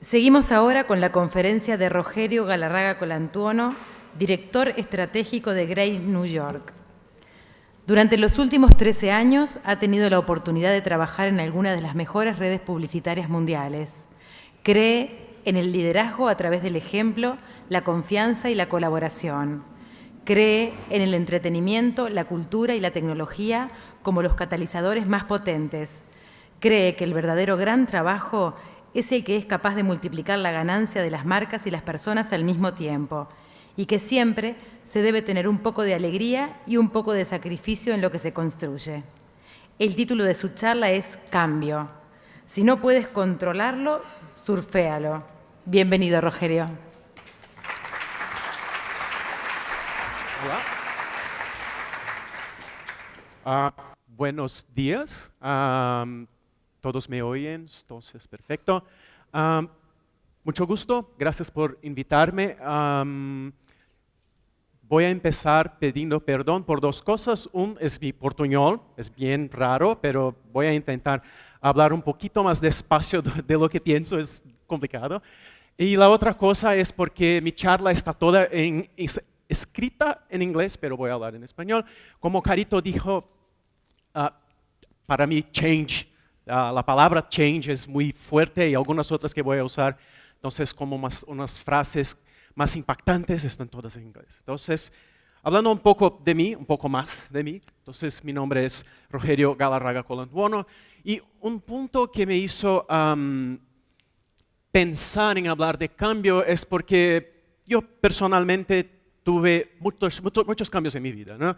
Seguimos ahora con la conferencia de Rogerio Galarraga Colantuono, director estratégico de Grey New York. Durante los últimos 13 años ha tenido la oportunidad de trabajar en algunas de las mejores redes publicitarias mundiales. Cree en el liderazgo a través del ejemplo, la confianza y la colaboración. Cree en el entretenimiento, la cultura y la tecnología como los catalizadores más potentes. Cree que el verdadero gran trabajo es el que es capaz de multiplicar la ganancia de las marcas y las personas al mismo tiempo, y que siempre se debe tener un poco de alegría y un poco de sacrificio en lo que se construye. El título de su charla es Cambio. Si no puedes controlarlo, surféalo. Bienvenido, Rogerio. Hola. Buenos días. Todos me oyen, entonces perfecto. Mucho gusto, gracias por invitarme. Voy a empezar pidiendo perdón por dos cosas. Un es mi portuñol, es bien raro, pero voy a intentar hablar un poquito más despacio de lo que pienso, es complicado. Y la otra cosa es porque mi charla está toda escrita en inglés, pero voy a hablar en español. Como Carito dijo, para mí change. La palabra change es muy fuerte y algunas otras que voy a usar, entonces como unas frases más impactantes están todas en inglés. Entonces, hablando un poco de mí, un poco más de mí, entonces mi nombre es Rogerio Galarraga Colantuono y un punto que me hizo pensar en hablar de cambio es porque yo personalmente tuve muchos cambios en mi vida, ¿no?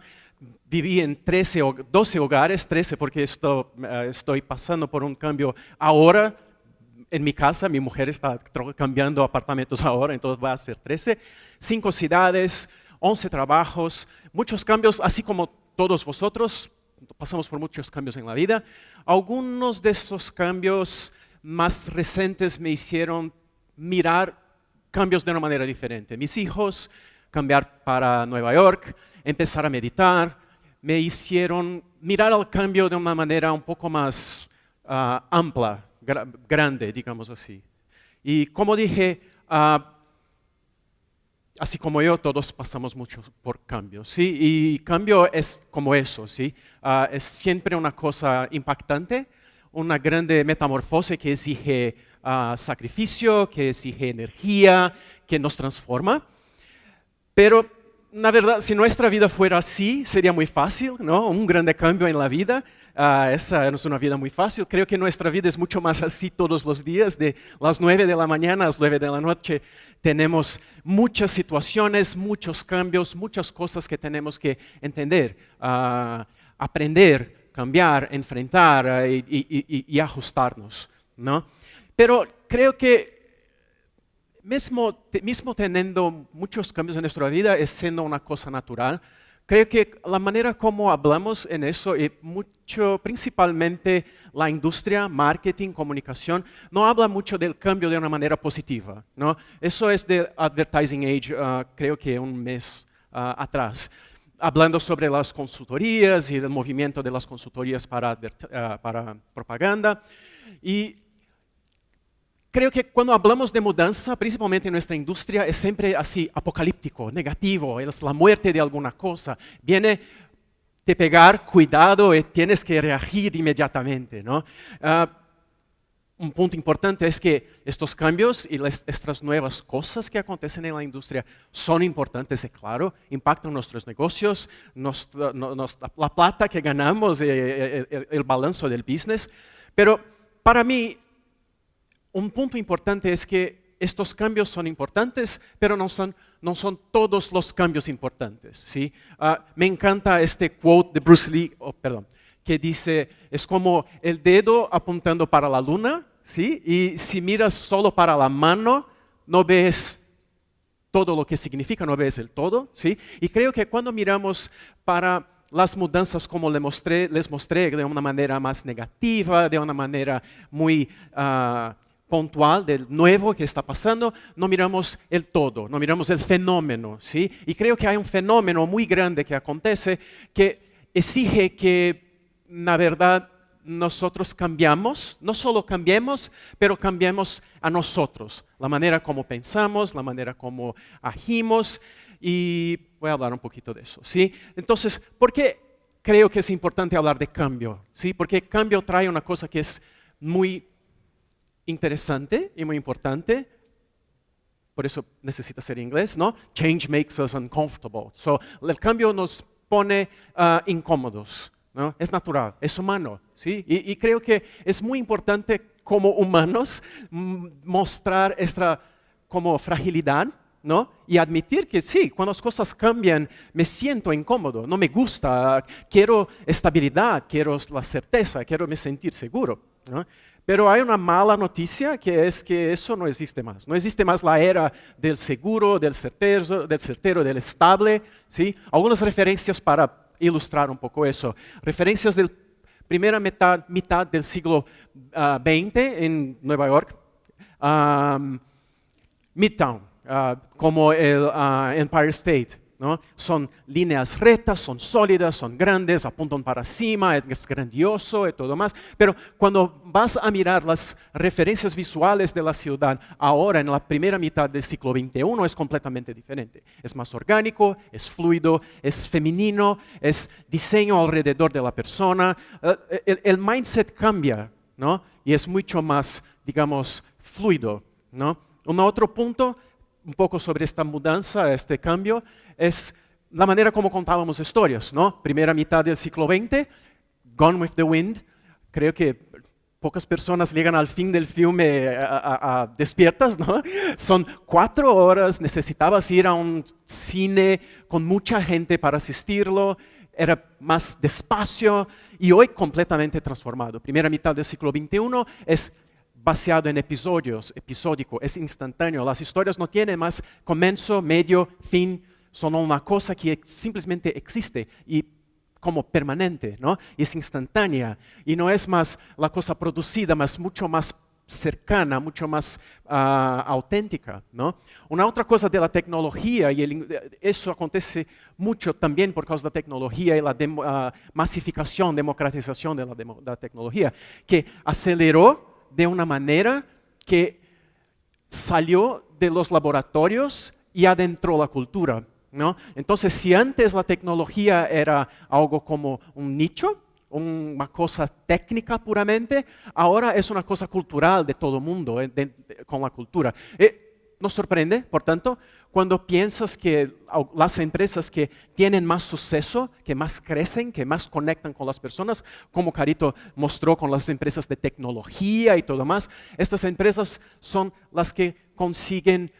Viví en 12 hogares, 13 porque estoy pasando por un cambio ahora en mi casa. Mi mujer está cambiando apartamentos ahora, entonces va a ser 13. 5 ciudades, 11 trabajos, muchos cambios, así como todos vosotros, pasamos por muchos cambios en la vida. Algunos de estos cambios más recientes me hicieron mirar cambios de una manera diferente. Mis hijos, cambiar para Nueva York, empezar a meditar, me hicieron mirar al cambio de una manera un poco más amplia, grande, digamos así. Y como dije, así como yo, todos pasamos mucho por cambios, ¿sí? Y cambio es como eso, ¿sí? Es siempre una cosa impactante, una grande metamorfosis que exige sacrificio, que exige energía, que nos transforma. Pero, la verdad, si nuestra vida fuera así, sería muy fácil, ¿no? Un grande cambio en la vida. Esa no es una vida muy fácil. Creo que nuestra vida es mucho más así todos los días. De las 9 de la mañana a las 9 de la noche tenemos muchas situaciones, muchos cambios, muchas cosas que tenemos que entender, aprender, cambiar, enfrentar y ajustarnos, ¿no? Pero creo que mismo teniendo muchos cambios en nuestra vida, es siendo una cosa natural. Creo que la manera como hablamos en eso, y principalmente la industria, marketing, comunicación, no habla mucho del cambio de una manera positiva, ¿no? Eso es de Advertising Age, creo que un mes atrás, hablando sobre las consultorías y el movimiento de las consultorías para propaganda. Y creo que cuando hablamos de mudanza, principalmente en nuestra industria, es siempre así, apocalíptico, negativo, es la muerte de alguna cosa. Viene de pegar, cuidado, y tienes que reagir inmediatamente, ¿no? Un punto importante es que estos cambios y estas nuevas cosas que acontecen en la industria son importantes, es claro, impactan nuestros negocios, la plata que ganamos, el balance del business. Pero para mí, un punto importante es que estos cambios son importantes, pero no son todos los cambios importantes, ¿sí? Me encanta este quote de Bruce Lee, que dice, es como el dedo apuntando para la luna, ¿sí? Y si miras solo para la mano, no ves todo lo que significa, no ves el todo, ¿sí? Y creo que cuando miramos para las mudanzas como les mostré de una manera más negativa, de una manera muy puntual del nuevo que está pasando, no miramos el todo, no miramos el fenómeno, ¿sí? Y creo que hay un fenómeno muy grande que acontece que exige que, la verdad, nosotros cambiamos, no solo cambiemos, pero cambiemos a nosotros, la manera como pensamos, la manera como agimos, y voy a hablar un poquito de eso, ¿sí? Entonces, ¿por qué creo que es importante hablar de cambio? ¿Sí? Porque cambio trae una cosa que es muy interesante y muy importante, por eso necesita ser inglés, ¿no? Change makes us uncomfortable. So, el cambio nos pone incómodos, ¿no? Es natural, es humano, ¿sí? Y creo que es muy importante como humanos mostrar esta como fragilidad, ¿no? Y admitir que sí, cuando las cosas cambian me siento incómodo, no me gusta, quiero estabilidad, quiero la certeza, quiero me sentir seguro, ¿no? Pero hay una mala noticia que es que eso no existe más. No existe más la era del seguro, del certero, del estable, ¿sí? Algunas referencias para ilustrar un poco eso. Referencias de la primera mitad del siglo XX en Nueva York. Midtown, como el Empire State, ¿no? Son líneas rectas, son sólidas, son grandes, apuntan para cima, es grandioso y todo más. Pero cuando vas a mirar las referencias visuales de la ciudad ahora en la primera mitad del siglo XXI es completamente diferente. Es más orgánico, es fluido, es femenino, es diseño alrededor de la persona. El mindset cambia, ¿no? Y es mucho más, digamos, fluido, ¿no? Un otro punto, un poco sobre esta mudanza, este cambio, es la manera como contábamos historias, ¿no? Primera mitad del siglo XX, Gone with the Wind. Creo que pocas personas llegan al fin del filme despiertas, ¿no? Son 4 horas, necesitabas ir a un cine con mucha gente para asistirlo, era más despacio y hoy completamente transformado. Primera mitad del siglo XXI es baseado en episodios, episódico, es instantáneo. Las historias no tienen más comienzo, medio, fin, son una cosa que simplemente existe y como permanente, ¿no? Y es instantánea y no es más la cosa producida, más mucho más cercana, mucho más auténtica, ¿no? Una otra cosa de la tecnología, y eso acontece mucho también por causa de la tecnología y la masificación, democratización de la tecnología, que aceleró de una manera que salió de los laboratorios y adentró la cultura, ¿no? Entonces, si antes la tecnología era algo como un nicho, una cosa técnica puramente, ahora es una cosa cultural de todo el mundo, con la cultura. Nos sorprende, por tanto, cuando piensas que las empresas que tienen más suceso, que más crecen, que más conectan con las personas, como Carito mostró con las empresas de tecnología y todo más, estas empresas son las que consiguen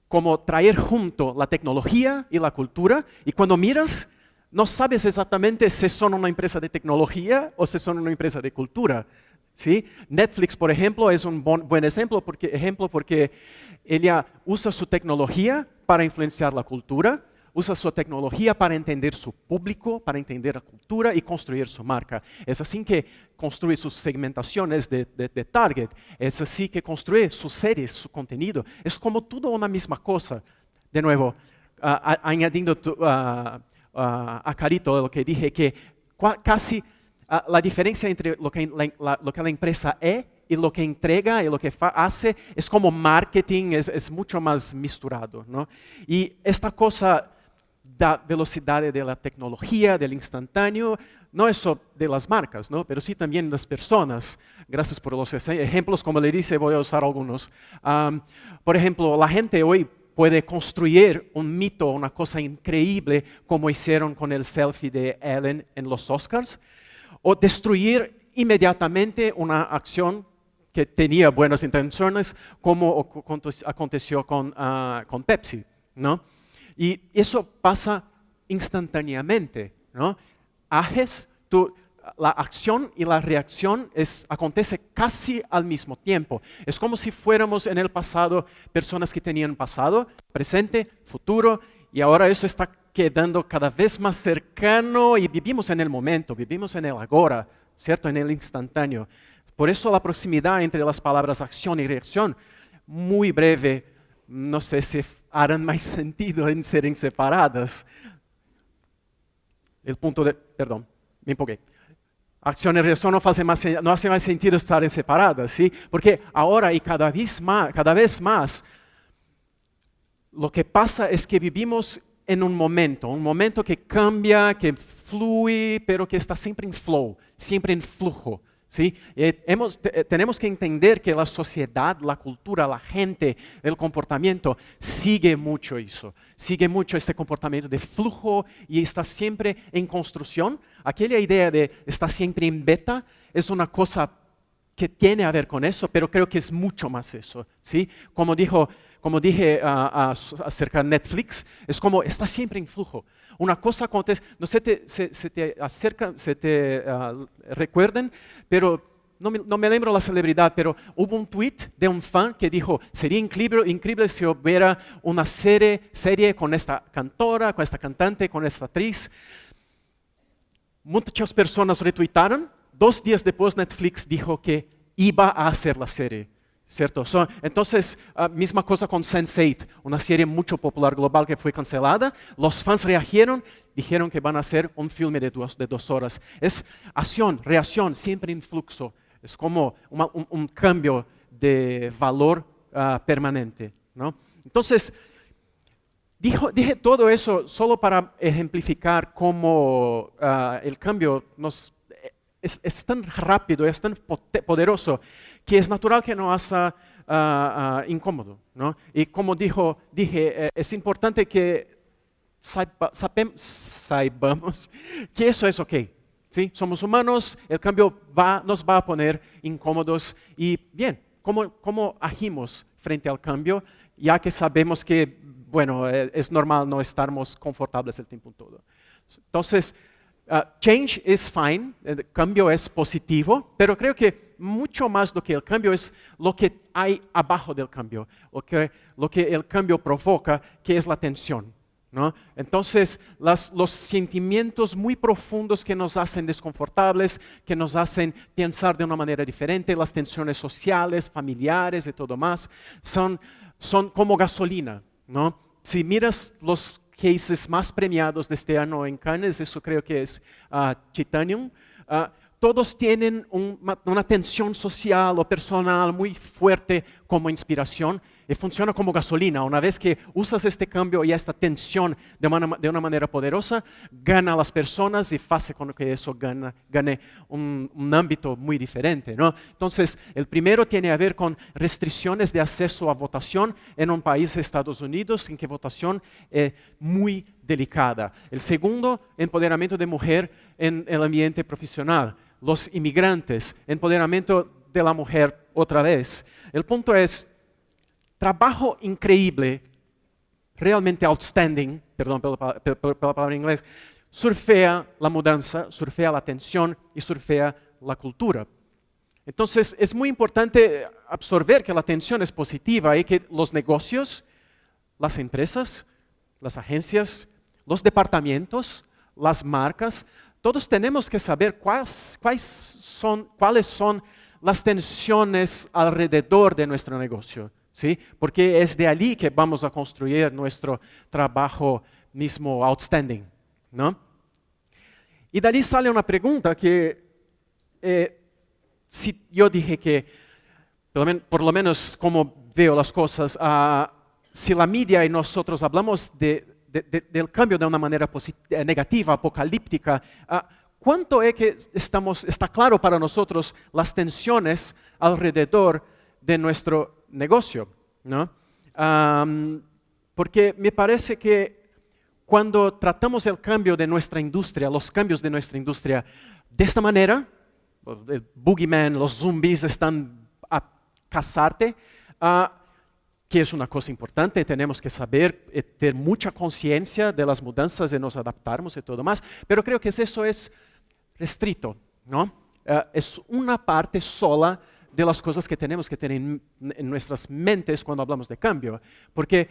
como traer junto la tecnología y la cultura, y cuando miras, no sabes exactamente si son una empresa de tecnología o si son una empresa de cultura. ¿Sí? Netflix, por ejemplo, es un buen ejemplo porque ella usa su tecnología para influenciar la cultura, usa su tecnología para entender su público, para entender la cultura y construir su marca. Es así que construye sus segmentaciones de target, es así que construye sus series, su contenido. Es como todo una misma cosa. De nuevo, añadiendo a Carito lo que dije, que casi la diferencia entre lo que la empresa es y lo que entrega y lo que hace es como marketing, es mucho más misturado, ¿no? Y esta cosa da velocidad de la tecnología, del instantáneo, no es solo de las marcas, ¿no? Pero sí también de las personas. Gracias por los ejemplos, como le dice, voy a usar algunos. Por ejemplo, la gente hoy puede construir un mito, una cosa increíble, como hicieron con el selfie de Ellen en los Oscars, o destruir inmediatamente una acción que tenía buenas intenciones, como aconteció con Pepsi, ¿no? Y eso pasa instantáneamente, ¿no? La acción y la reacción acontece casi al mismo tiempo. Es como si fuéramos en el pasado personas que tenían pasado, presente, futuro, y ahora eso está quedando cada vez más cercano y vivimos en el momento, vivimos en el ahora, ¿cierto? En el instantáneo. Por eso la proximidad entre las palabras acción y reacción, muy breve, no sé si harán más sentido en ser separadas. Perdón, me empogué. acción y reacción no hace más sentido estar en separadas, ¿sí? Porque ahora y cada vez más, lo que pasa es que vivimos en un momento que cambia, que fluye, pero que está siempre en flow, siempre en flujo. ¿Sí? Tenemos que entender que la sociedad, la cultura, la gente, el comportamiento sigue mucho eso, sigue mucho este comportamiento de flujo y está siempre en construcción. Aquella idea de estar siempre en beta es una cosa que tiene a ver con eso, pero creo que es mucho más eso. ¿Sí? Como dije acerca de Netflix, es como está siempre en flujo. Una cosa acontece, no se te acerca, recuerden, pero no me lembro la celebridad, pero hubo un tweet de un fan que dijo, sería increíble si hubiera una serie con esta cantora, con esta cantante, con esta actriz. Muchas personas retuitaron, 2 días después Netflix dijo que iba a hacer la serie. ¿Cierto? Entonces, misma cosa con Sense8, una serie mucho popular global que fue cancelada. Los fans reagieron, dijeron que van a hacer un filme de 2 horas. Es acción, reacción, siempre en flujo. Es como un cambio de valor permanente, ¿no? Entonces, dije todo eso solo para ejemplificar cómo el cambio es tan rápido, es tan poderoso, que es natural que nos haga incómodo, ¿no? Y como dije, es importante que saibamos que eso es ok. ¿Sí? Somos humanos, el cambio nos va a poner incómodos y bien, ¿cómo agimos frente al cambio? Ya que sabemos que, bueno, es normal no estarmos confortables el tiempo todo. Entonces, change is fine, el cambio es positivo, pero creo que mucho más do que el cambio es lo que hay abajo del cambio, lo que el cambio provoca, que es la tensión, ¿no? Entonces, los sentimientos muy profundos que nos hacen desconfortables, que nos hacen pensar de una manera diferente, las tensiones sociales, familiares y todo más, son como gasolina, ¿no? Si miras los cases más premiados de este año en Cannes, eso creo que es Titanium, todos tienen una tensión social o personal muy fuerte como inspiración y funciona como gasolina. Una vez que usas este cambio y esta tensión de una manera poderosa, gana a las personas y hace con que eso gane un ámbito muy diferente, ¿no? Entonces, el primero tiene a ver con restricciones de acceso a votación en un país, Estados Unidos, en que votación es muy delicada. El segundo, empoderamiento de mujer en el ambiente profesional. Los inmigrantes, empoderamiento de la mujer otra vez. El punto es, trabajo increíble, realmente outstanding, perdón por la palabra en inglés, surfea la mudanza, surfea la tensión y surfea la cultura. Entonces, es muy importante absorber que la tensión es positiva y que los negocios, las empresas, las agencias, los departamentos, las marcas, todos tenemos que saber cuáles son las tensiones alrededor de nuestro negocio, ¿sí? Porque es de allí que vamos a construir nuestro trabajo mismo outstanding, ¿no? Y de allí sale una pregunta que, si yo dije que, por lo menos como veo las cosas, si la media y nosotros hablamos del cambio de una manera negativa, apocalíptica, ¿cuánto es que está claro para nosotros las tensiones alrededor de nuestro negocio, ¿no? Porque me parece que cuando tratamos el cambio de nuestra industria, los cambios de nuestra industria, de esta manera, el boogeyman, los zombies están a cazarte, que es una cosa importante, tenemos que saber, tener mucha conciencia de las mudanzas y nos adaptarnos y todo más, pero creo que eso es restrito, ¿no? Es una parte sola de las cosas que tenemos que tener en nuestras mentes cuando hablamos de cambio, porque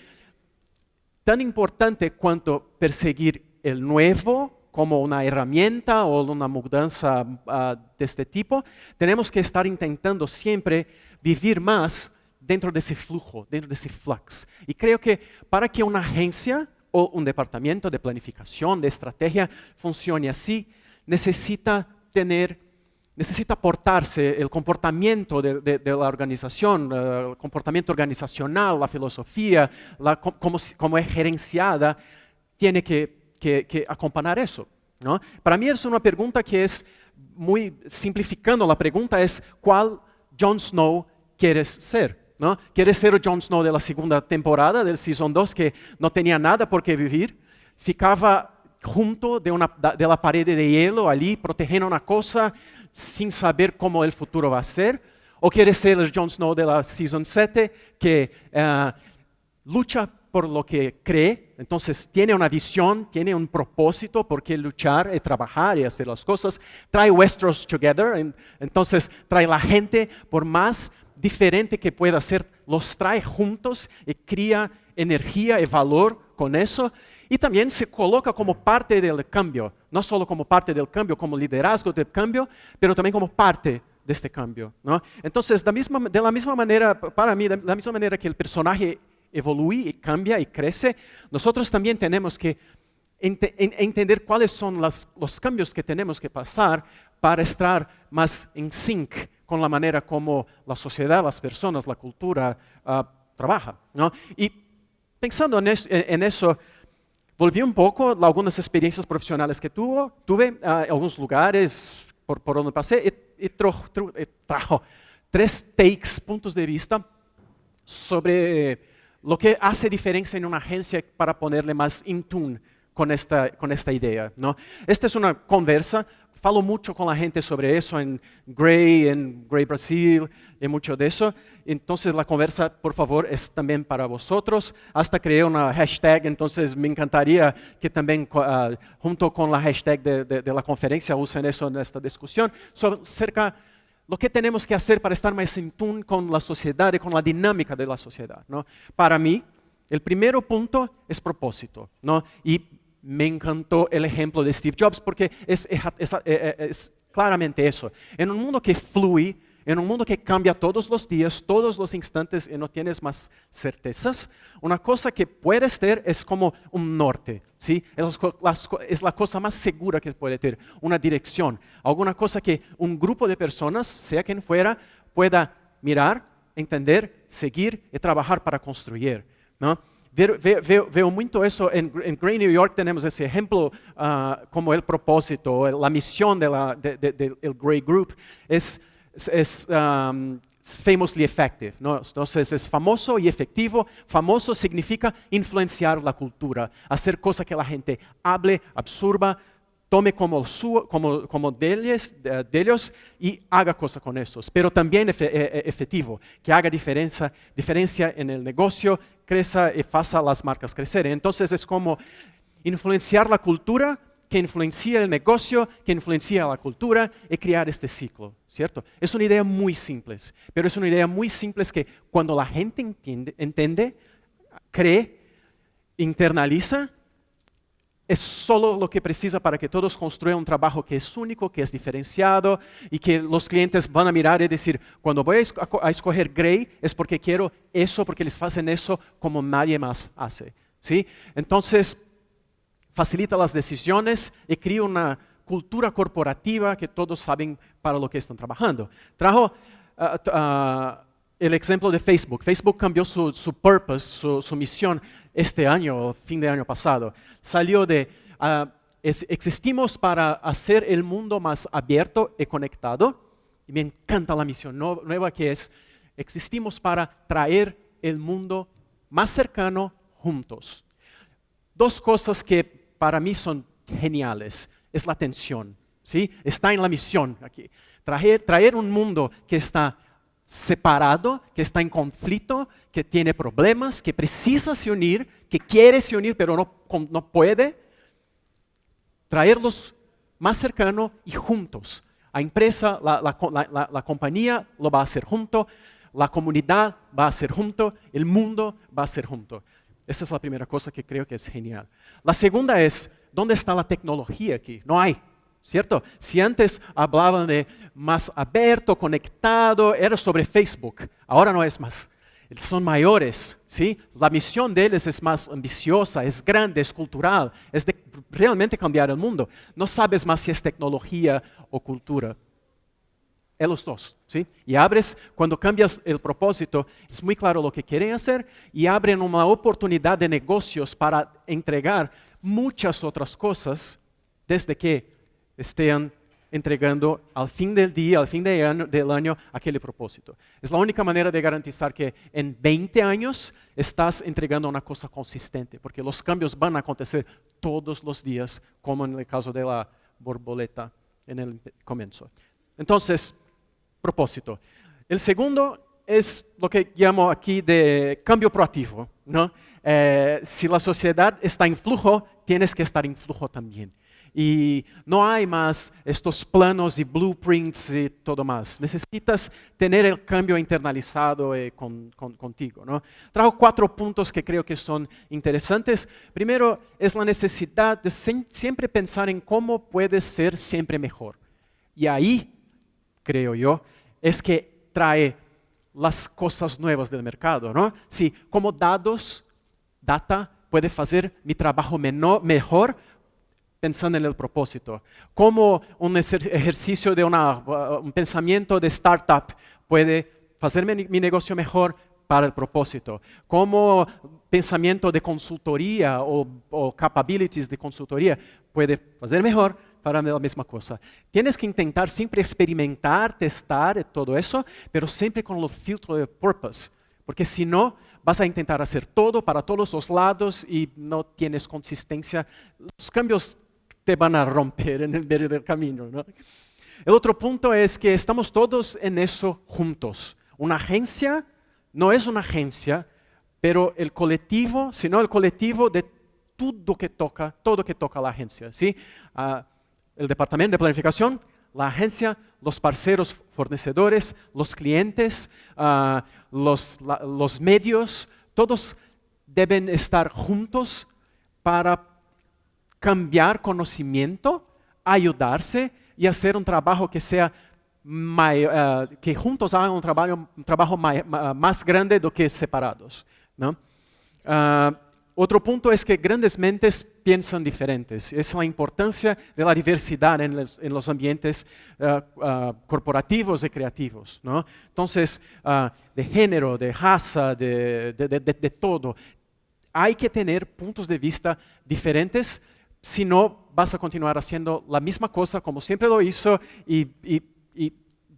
tan importante cuanto perseguir el nuevo como una herramienta o una mudanza de este tipo, tenemos que estar intentando siempre vivir más dentro de ese flujo, dentro de ese flux. Y creo que para que una agencia o un departamento de planificación, de estrategia, funcione así, necesita tener necesita portarse, el comportamiento de la organización, el comportamiento organizacional, la filosofía, cómo es gerenciada, tiene que acompañar eso, ¿no? Para mí es una pregunta que es muy simplificando, la pregunta es ¿cuál Jon Snow quieres ser? ¿No? ¿Quieres ser el Jon Snow de la segunda temporada del Season 2 que no tenía nada por qué vivir? Ficaba junto de la pared de hielo allí, protegiendo una cosa sin saber cómo el futuro va a ser. ¿O quieres ser el Jon Snow de la Season 7 que lucha por lo que cree? Entonces tiene una visión, tiene un propósito por qué luchar y trabajar y hacer las cosas. Trae Westeros together, entonces trae la gente, por más diferente que pueda ser, los trae juntos y crea energía y valor con eso. Y también se coloca como parte del cambio, no solo como parte del cambio, como liderazgo del cambio, pero también como parte de este cambio, ¿no? Entonces, de la misma manera, para mí, de la misma manera que el personaje evoluye y cambia y crece, nosotros también tenemos que entender cuáles son los cambios que tenemos que pasar para estar más en sync con la manera como la sociedad, las personas, la cultura trabaja, ¿no? Y pensando en eso, volví un poco a algunas experiencias profesionales que tuve en algunos lugares por donde pasé y trajo 3 takes, puntos de vista sobre lo que hace diferencia en una agencia para ponerle más in tune con esta idea, ¿no? Esta es una conversa, falo mucho con la gente sobre eso en Grey Brasil, y mucho de eso. Entonces la conversa, por favor, es también para vosotros. Hasta creé una hashtag, entonces me encantaría que también junto con la hashtag de la conferencia usen eso en esta discusión, cerca lo que tenemos que hacer para estar más en tune con la sociedad y con la dinámica de la sociedad, ¿no? Para mí, el primer punto es propósito, ¿no? Y me encantó el ejemplo de Steve Jobs porque es claramente eso. En un mundo que fluye, en un mundo que cambia todos los días, todos los instantes y no tienes más certezas, una cosa que puedes ser es como un norte, ¿sí? Es la cosa más segura que puede tener, una dirección, alguna cosa que un grupo de personas, sea quien fuera, pueda mirar, entender, seguir y trabajar para construir, ¿no? Veo mucho eso, en Grey New York tenemos ese ejemplo como el propósito, la misión del Grey Group es famously effective, ¿no? Entonces es famoso y efectivo. Famoso significa influenciar la cultura, hacer cosas que la gente hable, absorba, tome como de ellos y haga cosas con esos. Pero también efectivo, que haga diferencia en el negocio, crezca y faça las marcas crecer. Entonces es como influenciar la cultura, que influencia el negocio, que influencia la cultura y crear este ciclo, ¿cierto? Es una idea muy simple, pero es una idea muy simple que cuando la gente entiende, cree, internaliza, es solo lo que precisa para que todos construyan un trabajo que es único, que es diferenciado y que los clientes van a mirar y decir, cuando voy a escoger Grey es porque quiero eso, porque les hacen eso como nadie más hace, ¿sí? Entonces, facilita las decisiones y crea una cultura corporativa que todos saben para lo que están trabajando. Trajo el ejemplo de Facebook. Facebook cambió su purpose, su misión este año, fin de año pasado. Salió de, existimos para hacer el mundo más abierto y conectado. Y me encanta la misión nueva que es, existimos para traer el mundo más cercano juntos. 2 cosas que para mí son geniales. Es la atención, ¿sí? Está en la misión aquí. Traer un mundo que está separado, que está en conflicto, que tiene problemas, que precisa se unir, que quiere se unir pero no puede, traerlos más cercano y juntos. La empresa, la compañía lo va a hacer junto, la comunidad va a hacer junto, el mundo va a hacer junto. Esta es la primera cosa que creo que es genial. La segunda es, ¿dónde está la tecnología aquí? No hay. ¿Cierto? Si antes hablaban de más abierto, conectado, era sobre Facebook. Ahora no es más. Son mayores, ¿sí? La misión de ellos es más ambiciosa, es grande, es cultural, es de realmente cambiar el mundo. No sabes más si es tecnología o cultura. Es los dos, ¿sí? Y abres, cuando cambias el propósito, es muy claro lo que quieren hacer y abren una oportunidad de negocios para entregar muchas otras cosas desde que estén entregando al fin del día, al fin del año, aquel propósito. Es la única manera de garantizar que en 20 años estás entregando una cosa consistente, porque los cambios van a acontecer todos los días, como en el caso de la borboleta en el comienzo. Entonces, propósito. El segundo es lo que llamo aquí de cambio proactivo, ¿no? Si la sociedad está en flujo, tienes que estar en flujo también. Y no hay más estos planos y blueprints y todo más. Necesitas tener el cambio internalizado contigo, ¿no? Trajo 4 puntos que creo que son interesantes. Primero es la necesidad de siempre pensar en cómo puedes ser siempre mejor. Y ahí, creo yo, es que trae las cosas nuevas del mercado, ¿no? Sí, como data puede hacer mi trabajo mejor pensando en el propósito. Como un ejercicio de un pensamiento de startup puede hacer mi negocio mejor para el propósito. Como pensamiento de consultoría o capabilities de consultoría puede hacer mejor para la misma cosa. Tienes que intentar siempre experimentar, testar todo eso, pero siempre con el filtro de purpose. Porque si no, vas a intentar hacer todo para todos los lados y no tienes consistencia. Los cambios te van a romper en el medio del camino, ¿no? El otro punto es que estamos todos en eso juntos. Una agencia no es una agencia, pero el colectivo, sino el colectivo de todo que toca la agencia, ¿sí? El departamento de planificación, la agencia, los parceros fornecedores, los clientes, los medios, todos deben estar juntos para cambiar conocimiento, ayudarse y hacer un trabajo que sea que juntos hagan un trabajo más grande do que separados, ¿no? Otro punto es que grandes mentes piensan diferentes. Es la importancia de la diversidad en los ambientes corporativos y creativos, ¿no? Entonces, de género, de raza, de todo. Hay que tener puntos de vista diferentes. Si no, vas a continuar haciendo la misma cosa como siempre lo hizo y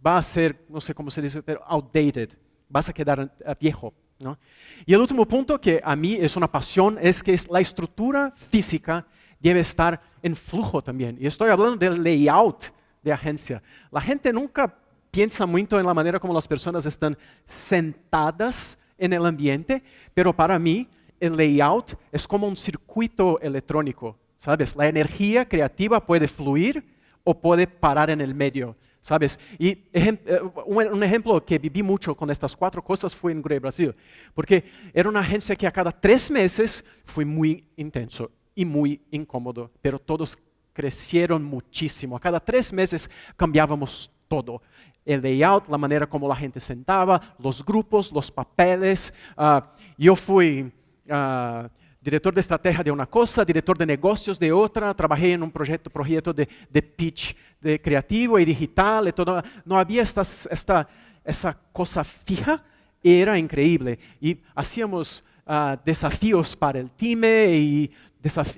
va a ser, no sé cómo se dice, pero outdated. Vas a quedar viejo, ¿no? Y el último punto que a mí es una pasión es que la estructura física debe estar en flujo también. Y estoy hablando del layout de agencia. La gente nunca piensa mucho en la manera como las personas están sentadas en el ambiente, pero para mí el layout es como un circuito electrónico. ¿Sabes? La energía creativa puede fluir o puede parar en el medio, ¿sabes? Y un ejemplo que viví mucho con estas 4 cosas fue en Grey Brasil, porque era una agencia que a cada 3 meses fue muy intenso y muy incómodo, pero todos crecieron muchísimo. A cada 3 meses cambiábamos todo. El layout, la manera como la gente sentaba, los grupos, los papeles. Yo fui director de estrategia de una cosa, director de negocios de otra, trabajé en un proyecto de pitch de creativo y digital y todo. No había esa cosa fija, era increíble. Y hacíamos desafíos para el team y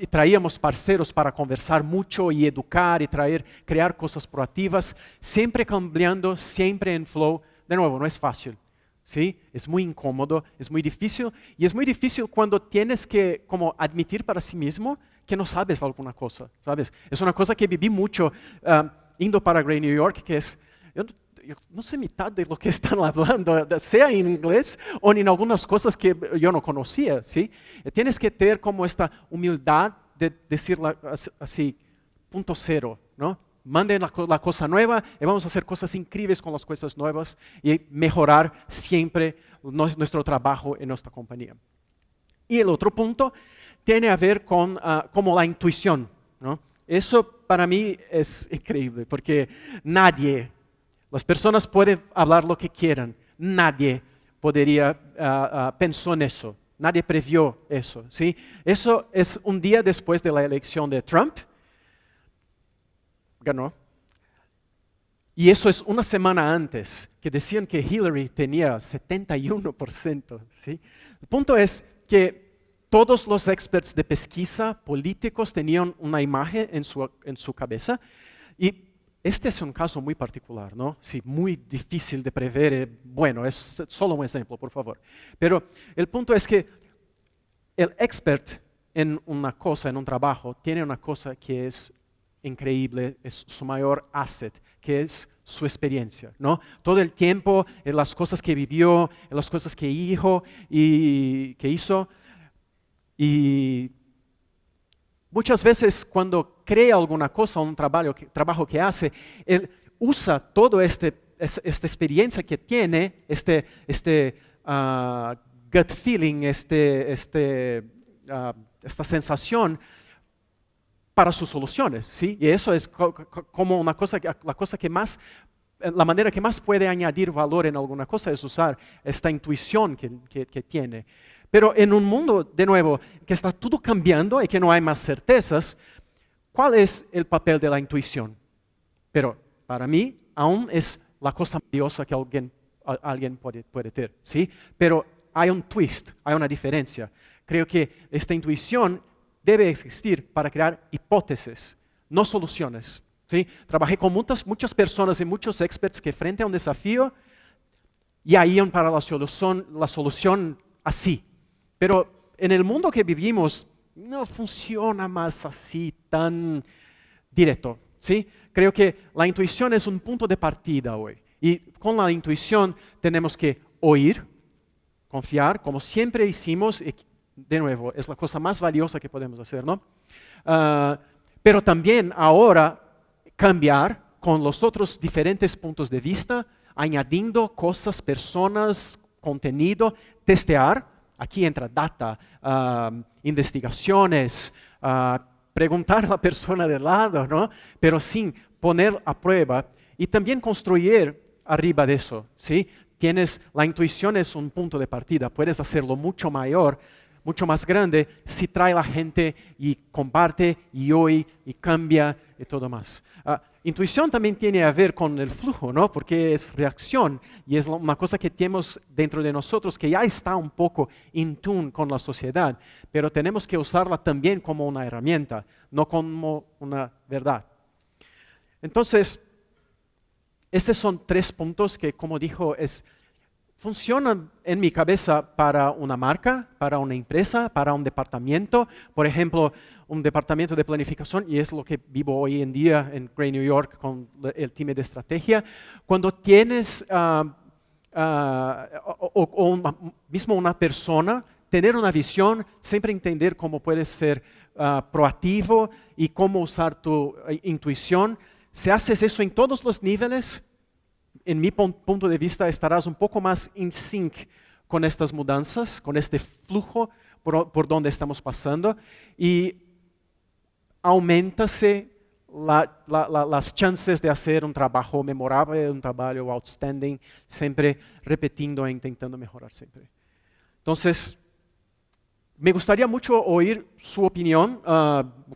traíamos parceros para conversar mucho y educar y crear cosas proactivas, siempre cambiando, siempre en flow. De nuevo, no es fácil. ¿Sí? Es muy incómodo, es muy difícil y es muy difícil cuando tienes que como admitir para sí mismo que no sabes alguna cosa, ¿sabes? Es una cosa que viví mucho indo para Grey New York, que es, yo no sé mitad de lo que están hablando, sea en inglés o en algunas cosas que yo no conocía, ¿sí? Tienes que tener como esta humildad de decirla así, punto cero, ¿no? Manden la cosa nueva y vamos a hacer cosas increíbles con las cosas nuevas y mejorar siempre nuestro trabajo en nuestra compañía. Y el otro punto tiene a ver con como la intuición, ¿no? Eso para mí es increíble porque las personas pueden hablar lo que quieran, nadie podría pensar en eso, nadie previó eso, ¿sí? Eso es un día después de la elección de Trump. Ganó. Y eso es una semana antes, que decían que Hillary tenía 71%. ¿Sí? El punto es que todos los expertos de pesquisa políticos tenían una imagen en su cabeza. Y este es un caso muy particular, ¿no? Sí, muy difícil de prever. Bueno, es solo un ejemplo, por favor. Pero el punto es que el expert en una cosa, en un trabajo, tiene una cosa que es increíble, es su mayor asset, que es su experiencia, ¿no? Todo el tiempo, en las cosas que vivió, en las cosas que hizo, y muchas veces cuando crea alguna cosa, un trabajo que hace, él usa toda esta experiencia que tiene, gut feeling, esta sensación para sus soluciones, ¿sí? Y eso es como una cosa, la manera que más puede añadir valor en alguna cosa es usar esta intuición que tiene. Pero en un mundo, de nuevo, que está todo cambiando y que no hay más certezas, ¿cuál es el papel de la intuición? Pero para mí, aún es la cosa valiosa que alguien puede tener, ¿sí? Pero hay un twist, hay una diferencia. Creo que esta intuición debe existir para crear hipótesis, no soluciones, ¿sí? Trabajé con muchas personas y muchos experts que frente a un desafío ya iban para la solución así. Pero en el mundo que vivimos no funciona más así tan directo, ¿sí? Creo que la intuición es un punto de partida hoy. Y con la intuición tenemos que oír, confiar, como siempre hicimos. De nuevo, es la cosa más valiosa que podemos hacer, ¿no? Pero también ahora cambiar con los otros diferentes puntos de vista, añadiendo cosas, personas, contenido, testear. Aquí entra data, investigaciones, preguntar a la persona de lado, ¿no? Pero sin poner a prueba y también construir arriba de eso, ¿sí? La intuición es un punto de partida, puedes hacerlo mucho mayor, mucho más grande si trae la gente y comparte y oye y cambia y todo más. Intuición también tiene que ver con el flujo, ¿no? Porque es reacción y es una cosa que tenemos dentro de nosotros que ya está un poco in tune con la sociedad, pero tenemos que usarla también como una herramienta, no como una verdad. Entonces, estos son 3 puntos que, como dijo, funcionan en mi cabeza para una marca, para una empresa, para un departamento. Por ejemplo, un departamento de planificación, y es lo que vivo hoy en día en Gray New York con el team de estrategia. Cuando tienes, mismo una persona, tener una visión, siempre entender cómo puedes ser proactivo y cómo usar tu intuición. Si haces eso en todos los niveles, en mi punto de vista, estarás un poco más in sync con estas mudanzas, con este flujo por donde estamos pasando y aumentase las chances de hacer un trabajo memorable, un trabajo outstanding, siempre repitiendo e intentando mejorar siempre. Entonces, me gustaría mucho oír su opinión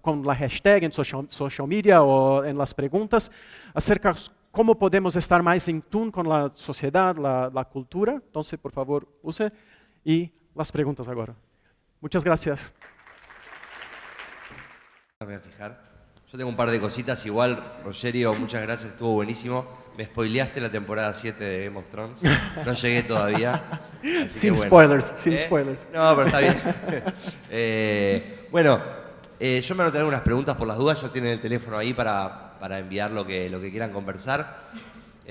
con la hashtag en social media o en las preguntas acerca de cómo podemos estar más en tune con la sociedad, la cultura. Entonces, por favor, use y las preguntas ahora. Muchas gracias. Me voy a fijar. Yo tengo un par de cositas. Igual, Rogerio, muchas gracias, estuvo buenísimo. Me spoileaste la temporada 7 de Game of Thrones. No llegué todavía. Sin spoilers, sin spoilers. No, pero está bien. Bueno, yo me anotaré unas preguntas por las dudas. Ya tienen el teléfono ahí para enviar lo que quieran conversar.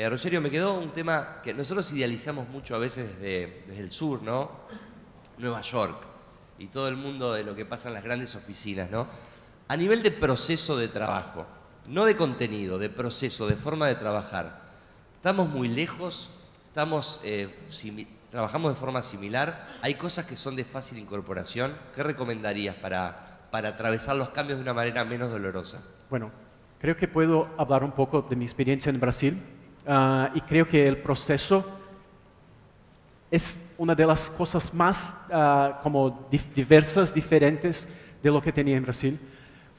Rogerio, me quedó un tema que nosotros idealizamos mucho a veces desde el sur, ¿no? Nueva York y todo el mundo de lo que pasa en las grandes oficinas, ¿no? A nivel de proceso de trabajo, no de contenido, de proceso, de forma de trabajar, ¿estamos muy lejos? ¿Trabajamos de forma similar? ¿Hay cosas que son de fácil incorporación? ¿Qué recomendarías para atravesar los cambios de una manera menos dolorosa? Bueno, creo que puedo hablar un poco de mi experiencia en Brasil y creo que el proceso es una de las cosas más como diversas, diferentes de lo que tenía en Brasil.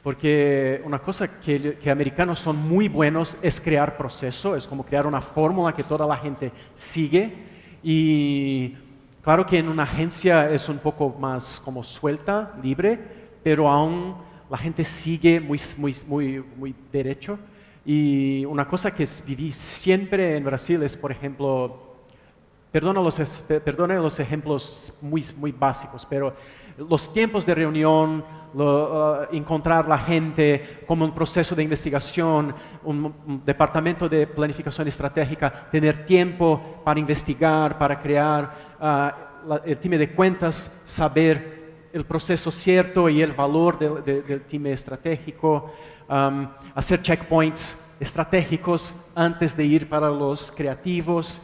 Porque una cosa que americanos son muy buenos es crear proceso, es como crear una fórmula que toda la gente sigue. Y claro que en una agencia es un poco más como suelta, libre, pero aún la gente sigue muy derecho. Y una cosa que viví siempre en Brasil es, por ejemplo, perdone los ejemplos muy básicos, pero los tiempos de reunión, encontrar la gente, como un proceso de investigación, un departamento de planificación estratégica, tener tiempo para investigar, para crear, el time de cuentas, saber el proceso cierto y el valor del time estratégico, hacer checkpoints estratégicos antes de ir para los creativos.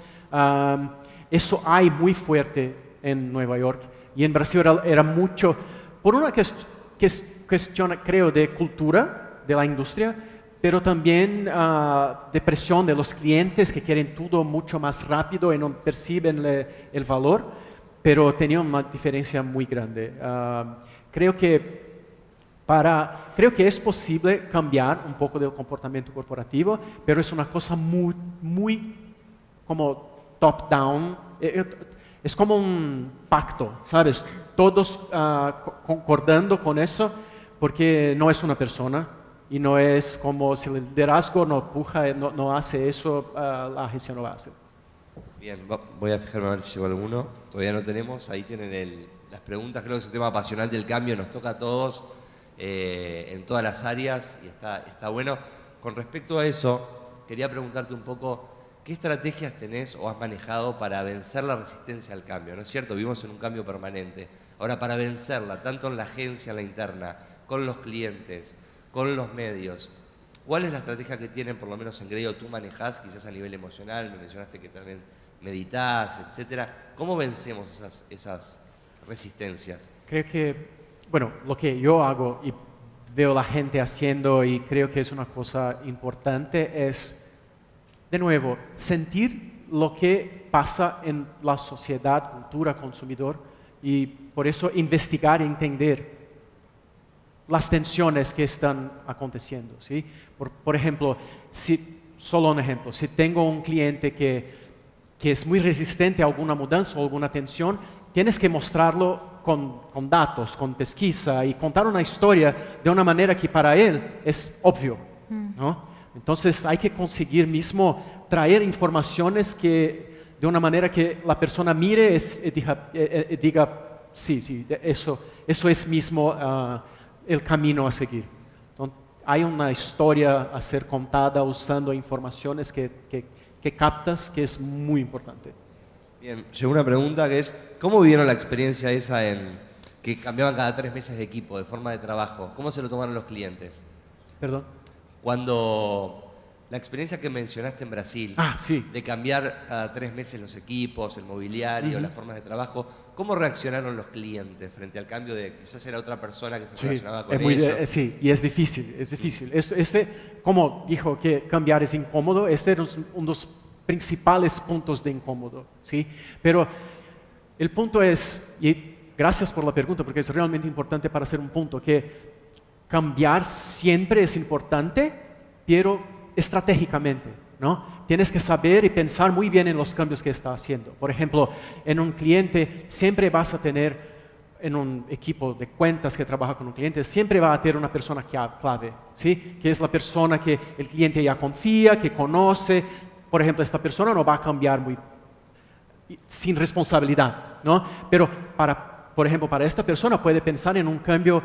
Eso hay muy fuerte en Nueva York y en Brasil era mucho, por una cuestión creo de cultura de la industria, pero también de presión de los clientes que quieren todo mucho más rápido y no perciben el valor, pero tenía una diferencia muy grande. Creo que es posible cambiar un poco del comportamiento corporativo, pero es una cosa muy como top-down, es como un pacto, ¿sabes? Todos concordando con eso, porque no es una persona y no es como si el liderazgo no empuja, no hace eso, la agencia no lo hace. Bien, voy a fijarme a ver si llegó alguno. Todavía no tenemos, ahí tienen las preguntas. Creo que es un tema apasional del cambio, nos toca a todos en todas las áreas y está bueno. Con respecto a eso, quería preguntarte un poco, ¿qué estrategias tenés o has manejado para vencer la resistencia al cambio? ¿No es cierto? Vivimos en un cambio permanente. Ahora, para vencerla, tanto en la agencia, en la interna, con los clientes, con los medios, ¿cuál es la estrategia que tienen, por lo menos en Grey, o tú manejás, quizás a nivel emocional? Me mencionaste que también meditás, etcétera. ¿Cómo vencemos esas resistencias? Creo que, bueno, lo que yo hago y veo la gente haciendo y creo que es una cosa importante es, de nuevo, sentir lo que pasa en la sociedad, cultura, consumidor, y por eso investigar e entender las tensiones que están aconteciendo, ¿sí? Por ejemplo, solo un ejemplo, si tengo un cliente que es muy resistente a alguna mudanza o alguna tensión, tienes que mostrarlo con datos, con pesquisa y contar una historia de una manera que para él es obvio, ¿no? Entonces hay que conseguir mismo traer informaciones que de una manera que la persona mire y diga sí, eso es mismo el camino a seguir. Entonces, hay una historia a ser contada usando informaciones que captas, que es muy importante. Bien, llegó una pregunta que es, ¿cómo vivieron la experiencia esa en que cambiaban cada 3 meses de equipo, de forma de trabajo? ¿Cómo se lo tomaron los clientes? ¿Perdón? Cuando la experiencia que mencionaste en Brasil, sí. de cambiar cada 3 meses los equipos, el mobiliario, las formas de trabajo, ¿cómo reaccionaron los clientes frente al cambio de quizás era otra persona que se relacionaba con ellos? Sí, y es difícil. Como dijo que cambiar es incómodo, este era uno de los principales puntos de incómodo, ¿sí? Pero el punto es, y gracias por la pregunta porque es realmente importante para hacer un punto, que cambiar siempre es importante, pero estratégicamente, ¿no? Tienes que saber y pensar muy bien en los cambios que está haciendo. Por ejemplo, en un cliente siempre vas a tener, en un equipo de cuentas que trabaja con un cliente, siempre va a tener una persona clave, ¿sí? Que es la persona que el cliente ya confía, que conoce. Por ejemplo, esta persona no va a cambiar sin responsabilidad, ¿no? Pero por ejemplo, para esta persona puede pensar en un cambio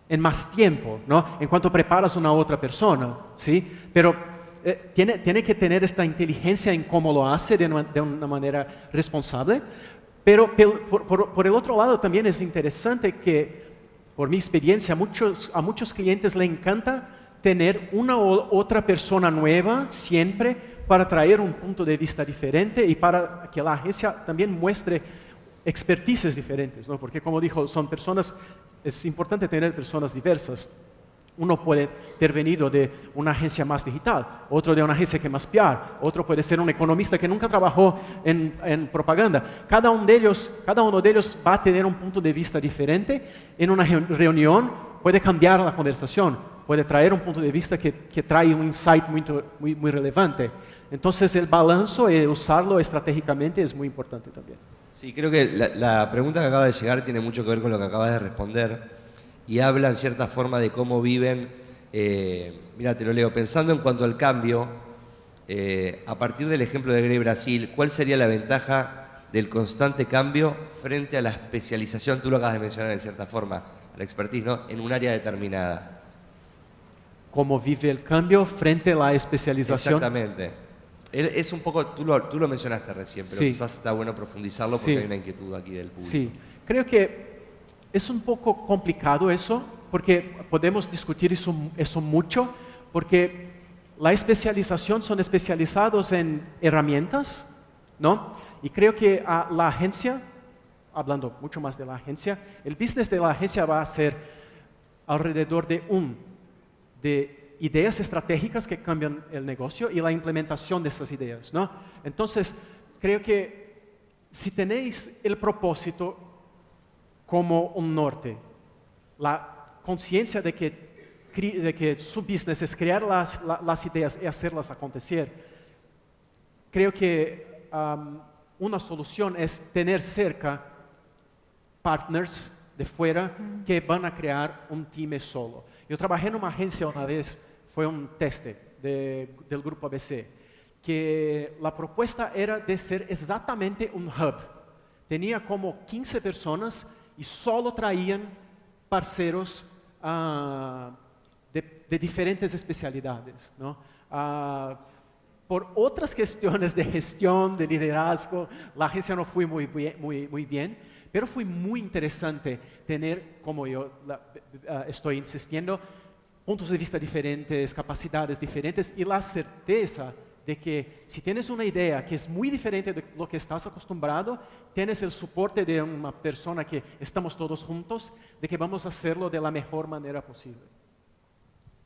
en más tiempo, ¿no? En cuanto preparas una otra persona, ¿sí? Pero tiene que tener esta inteligencia en cómo lo hace de una manera responsable. Pero por el otro lado también es interesante que, por mi experiencia, a muchos clientes les encanta tener una u otra persona nueva siempre para traer un punto de vista diferente y para que la agencia también muestre expertices diferentes, ¿no? Porque como dijo, es importante tener personas diversas, Uno puede ter venido de una agencia más digital, otro de una agencia que más PR, otro puede ser un economista que nunca trabajó en propaganda. Cada uno de ellos va a tener un punto de vista diferente. En una reunión puede cambiar la conversación, puede traer un punto de vista que trae un insight muy relevante. Entonces el balance y usarlo estratégicamente es muy importante también. Sí, creo que la pregunta que acaba de llegar tiene mucho que ver con lo que acabas de responder y habla en cierta forma de cómo viven. Mira, te lo leo. Pensando en cuanto al cambio, a partir del ejemplo de Grey Brasil, ¿cuál sería la ventaja del constante cambio frente a la especialización? Tú lo acabas de mencionar en cierta forma, a la expertise, ¿no? En un área determinada. ¿Cómo vive el cambio frente a la especialización? Exactamente. Es un poco, tú lo mencionaste recién, pero Sí. quizás está bueno profundizarlo porque Sí. hay una inquietud aquí del público. Sí, creo que es un poco complicado eso, porque podemos discutir eso mucho, porque la especialización son especializados en herramientas, ¿no? Y creo que a la agencia, hablando mucho más de la agencia, el business de la agencia va a ser alrededor de ideas estratégicas que cambian el negocio y la implementación de esas ideas, ¿no? Entonces, creo que si tenéis el propósito como un norte, la conciencia de que su business es crear las ideas y hacerlas acontecer, creo que una solución es tener cerca partners de fuera que van a crear un team solo. Yo trabajé en una agencia una vez, fue un teste del grupo ABC, que la propuesta era de ser exactamente un hub. Tenía como 15 personas y solo traían parceros de diferentes especialidades, ¿no? Por otras cuestiones de gestión, de liderazgo, la agencia no fue muy bien, pero fue muy interesante tener, como yo estoy insistiendo, puntos de vista diferentes, capacidades diferentes y la certeza de que si tienes una idea que es muy diferente de lo que estás acostumbrado, tienes el soporte de una persona que estamos todos juntos, de que vamos a hacerlo de la mejor manera posible.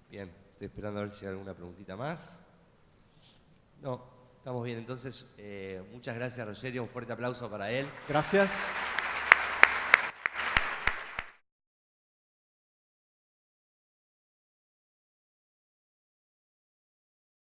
Bien, estoy esperando a ver si hay alguna preguntita más. No, estamos bien. Entonces, muchas gracias, Rogerio. Un fuerte aplauso para él. Gracias.